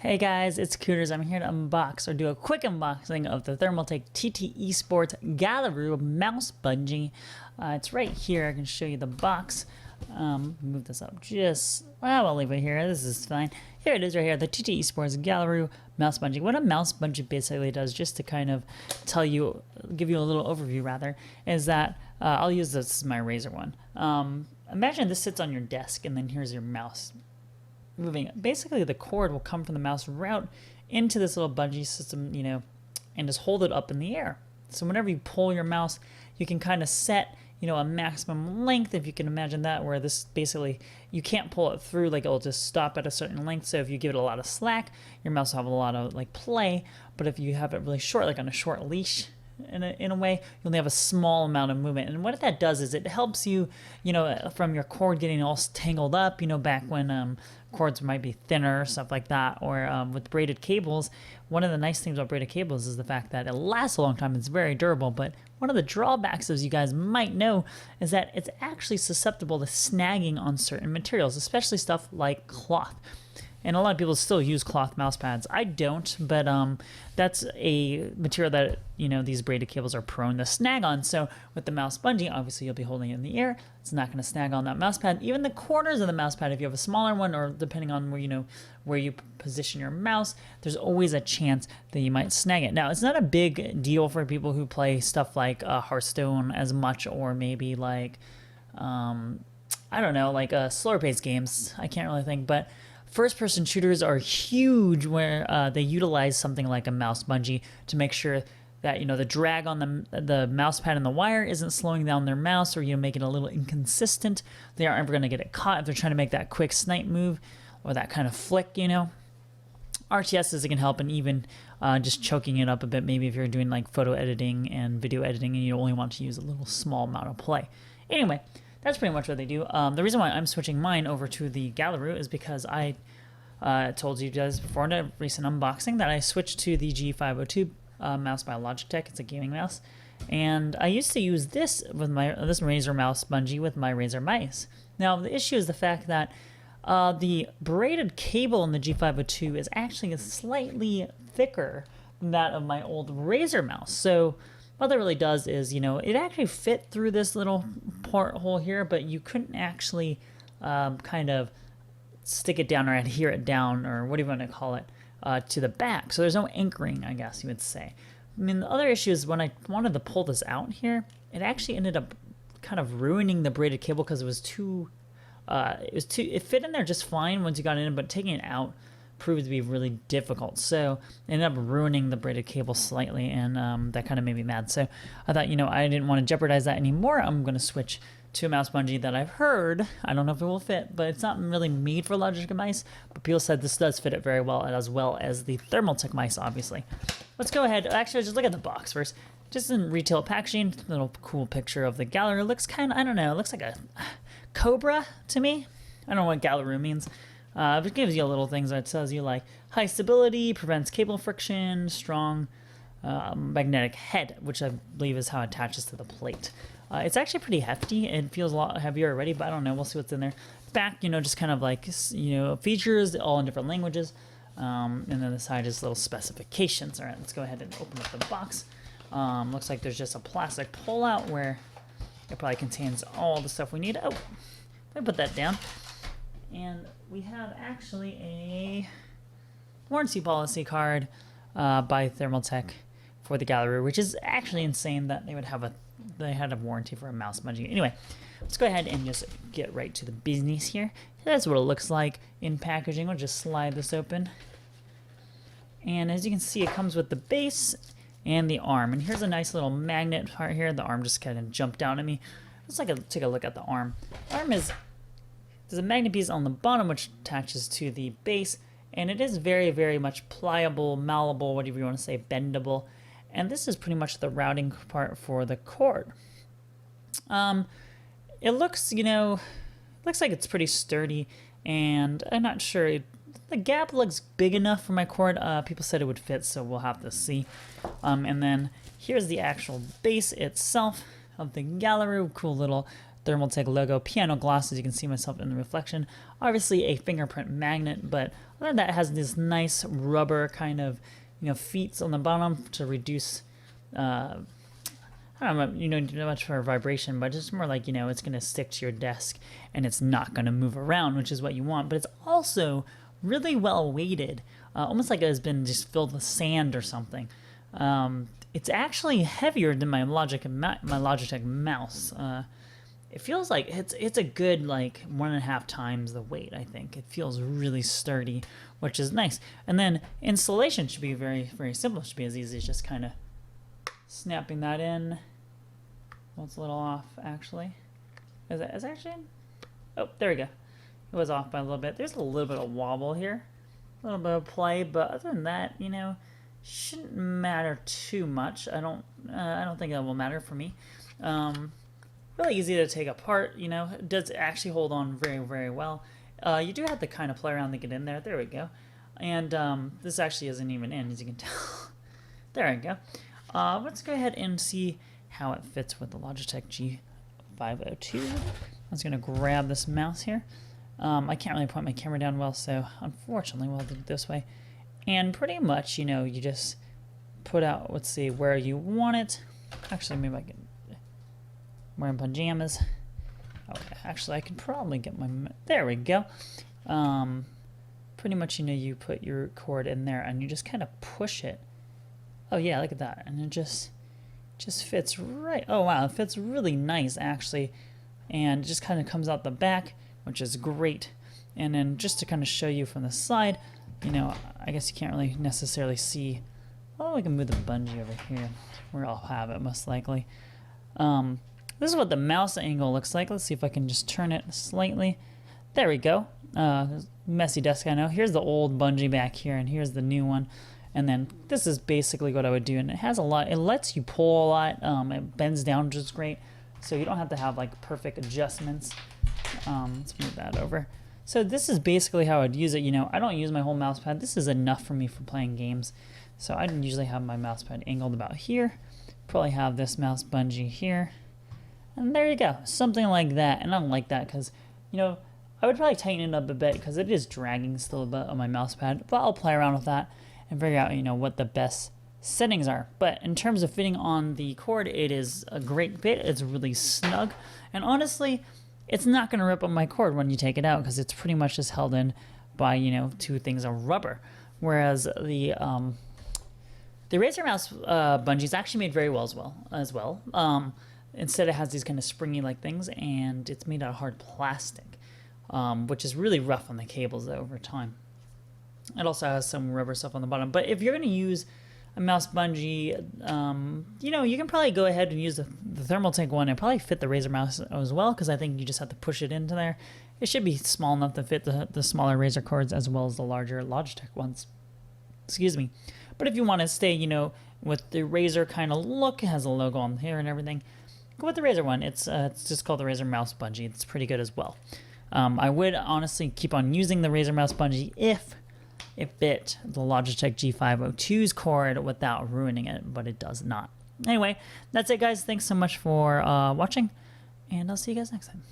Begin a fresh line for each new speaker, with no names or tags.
Hey guys, it's Cooterz. I'm here to unbox or do a quick unboxing of the Thermaltake TT eSPORTS Galeru mouse bungee. It's right here. I can show you the box. Move this up just, well, I'll leave it here. This is fine. Here it is right here, the TT eSPORTS Galeru mouse bungee. What a mouse bungee basically does, just to kind of tell you, give you a little overview rather, is that, I'll use this as my Razer one. Imagine this sits on your desk and then here's your mouse moving. Basically the cord will come from the mouse route into this little bungee system, you know, and just hold it up in the air. So whenever you pull your mouse, you can kind of set, you know, a maximum length, if you can imagine that, where this basically, you can't pull it through, like it'll just stop at a certain length. So if you give it a lot of slack, your mouse will have a lot of like play, but if you have it really short, like on a short leash, in a way, you only have a small amount of movement. And what that does is it helps you, you know, from your cord getting all tangled up, you know, back when cords might be thinner, stuff like that, or with braided cables. One of the nice things about braided cables is the fact that it lasts a long time. It's very durable, but one of the drawbacks, as you guys might know, is that it's actually susceptible to snagging on certain materials, especially stuff like cloth. And a lot of people still use cloth mouse pads. I don't, but that's a material that, you know, these braided cables are prone to snag on. So with the mouse bungee, obviously you'll be holding it in the air. It's not going to snag on that mouse pad. Even the corners of the mouse pad, if you have a smaller one, or depending on where, you know, where you position your mouse, there's always a chance that you might snag it. Now, it's not a big deal for people who play stuff like Hearthstone as much, or maybe like, I don't know, like slower paced games. I can't really think, but first-person shooters are huge, where they utilize something like a mouse bungee to make sure that, you know, the drag on the mouse pad and the wire isn't slowing down their mouse, or, you know, make it a little inconsistent. They aren't ever going to get it caught if they're trying to make that quick snipe move or that kind of flick, you know. RTSs can help, and even just choking it up a bit, maybe if you're doing like photo editing and video editing and you only want to use a little small amount of play. Anyway, that's pretty much what they do. The reason why I'm switching mine over to the Galeru is because I told you guys before in a recent unboxing that I switched to the G502 mouse by Logitech. It's a gaming mouse, and I used to use this with this Razer mouse bungee with my Razer mice. Now the issue is the fact that the braided cable in the G502 is actually slightly thicker than that of my old Razer mouse. So what that really does is, you know, it actually fit through this little porthole here, but you couldn't actually kind of stick it down or adhere it down, or what do you want to call it, to the back. So there's no anchoring, I guess you would say. I mean, the other issue is when I wanted to pull this out here, it actually ended up kind of ruining the braided cable, because it fit in there just fine once you got it in, but taking it out proved to be really difficult. So it ended up ruining the braided cable slightly, and that kind of made me mad. So I thought, you know, I didn't want to jeopardize that anymore. I'm going to switch to a mouse bungee that I've heard, I don't know if it will fit, but it's not really made for Logitech mice, but people said this does fit it very well, as the Thermaltake mice, obviously. Let's go ahead. Actually, just look at the box first. Just in retail packaging, little cool picture of the Galeru. It looks kind of, I don't know, it looks like a cobra to me. I don't know what Galeru means. It gives you little things that tells you like high stability, prevents cable friction, strong magnetic head, which I believe is how it attaches to the plate. It's actually pretty hefty. It feels a lot heavier already, but I don't know. We'll see what's in there. Back, you know, just kind of like, you know, features all in different languages. And then the side is little specifications. All right, let's go ahead and open up the box. Looks like there's just a plastic pull-out where it probably contains all the stuff we need. Oh, let me put that down. And we have actually a warranty policy card by Thermaltake for the Galeru, which is actually insane that they would have they had a warranty for a mouse bungee. Anyway, let's go ahead and just get right to the business here. That's what it looks like in packaging. We'll just slide this open. And as you can see, it comes with the base and the arm. And here's a nice little magnet part here. The arm just kind of jumped down at me. Let's take a look at the arm. The arm there's a magnet piece on the bottom which attaches to the base, and it is very, very much pliable, malleable, whatever you want to say, bendable. And this is pretty much the routing part for the cord. It looks, you know, looks like it's pretty sturdy, and I'm not sure. The gap looks big enough for my cord. People said it would fit, so we'll have to see. And then here's the actual base itself of the Galeru. Cool little Thermaltake logo, piano gloss, as you can see myself in the reflection. Obviously a fingerprint magnet, but other than that, it has this nice rubber kind of, feet on the bottom to reduce, I don't know, not much for vibration, but just more like, it's going to stick to your desk and it's not going to move around, which is what you want. But it's also really well weighted, almost like it has been just filled with sand or something. It's actually heavier than my Logitech mouse. It feels like it's a good like 1.5 times the weight, I think. It feels really sturdy, which is nice. And then installation should be very, very simple. It should be as easy as just kind of snapping that in. Well, it's a little off, actually. Is it actually in? Oh, there we go. It was off by a little bit. There's a little bit of wobble here. A little bit of play, but other than that, shouldn't matter too much. I don't think that will matter for me. Really easy to take apart, It does actually hold on very, very well. You do have to kind of play around to get in there. There we go. And this actually isn't even in, as you can tell. There we go. Let's go ahead and see how it fits with the Logitech G502. I'm just going to grab this mouse here. I can't really point my camera down well, so unfortunately we'll do it this way. And pretty much, you just put out, let's see, where you want it. Actually, maybe I can... wearing pajamas. Okay, actually, I can probably get my... There we go. Pretty much, you put your cord in there and you just kind of push it. Oh, yeah, look at that. And it just fits right... Oh, wow, it fits really nice, actually. And it just kind of comes out the back, which is great. And then just to kind of show you from the side, I guess you can't really necessarily see... Oh, we can move the bungee over here, where I'll have it, most likely. This is what the mouse angle looks like. Let's see if I can just turn it slightly. There we go. Messy desk, I know. Here's the old bungee back here, and here's the new one. And then this is basically what I would do. And it has a lot. It lets you pull a lot. It bends down just great. So you don't have to have like perfect adjustments. Let's move that over. So this is basically how I'd use it. I don't use my whole mouse pad. This is enough for me for playing games. So I usually have my mouse pad angled about here. Probably have this mouse bungee here. And there you go. Something like that. And I don't like that because, I would probably tighten it up a bit because it is dragging still a bit on my mouse pad. But I'll play around with that and figure out, what the best settings are. But in terms of fitting on the cord, it is a great fit. It's really snug. And honestly, it's not going to rip on my cord when you take it out because it's pretty much just held in by, two things of rubber. Whereas the Razer mouse bungee is actually made very well as well. Instead, it has these kind of springy-like things, and it's made out of hard plastic, which is really rough on the cables over time. It also has some rubber stuff on the bottom. But if you're going to use a mouse bungee, you can probably go ahead and use the Thermaltake one and probably fit the Razer mouse as well, because I think you just have to push it into there. It should be small enough to fit the smaller Razer cords as well as the larger Logitech ones. Excuse me. But if you want to stay, with the Razer kind of look, it has a logo on here and everything, go with the Razer one. It's just called the Razer mouse bungee. It's pretty good as well. I would honestly keep on using the Razer mouse bungee if it fit the Logitech G502's cord without ruining it, but it does not. Anyway, that's it, guys. Thanks so much for watching, and I'll see you guys next time.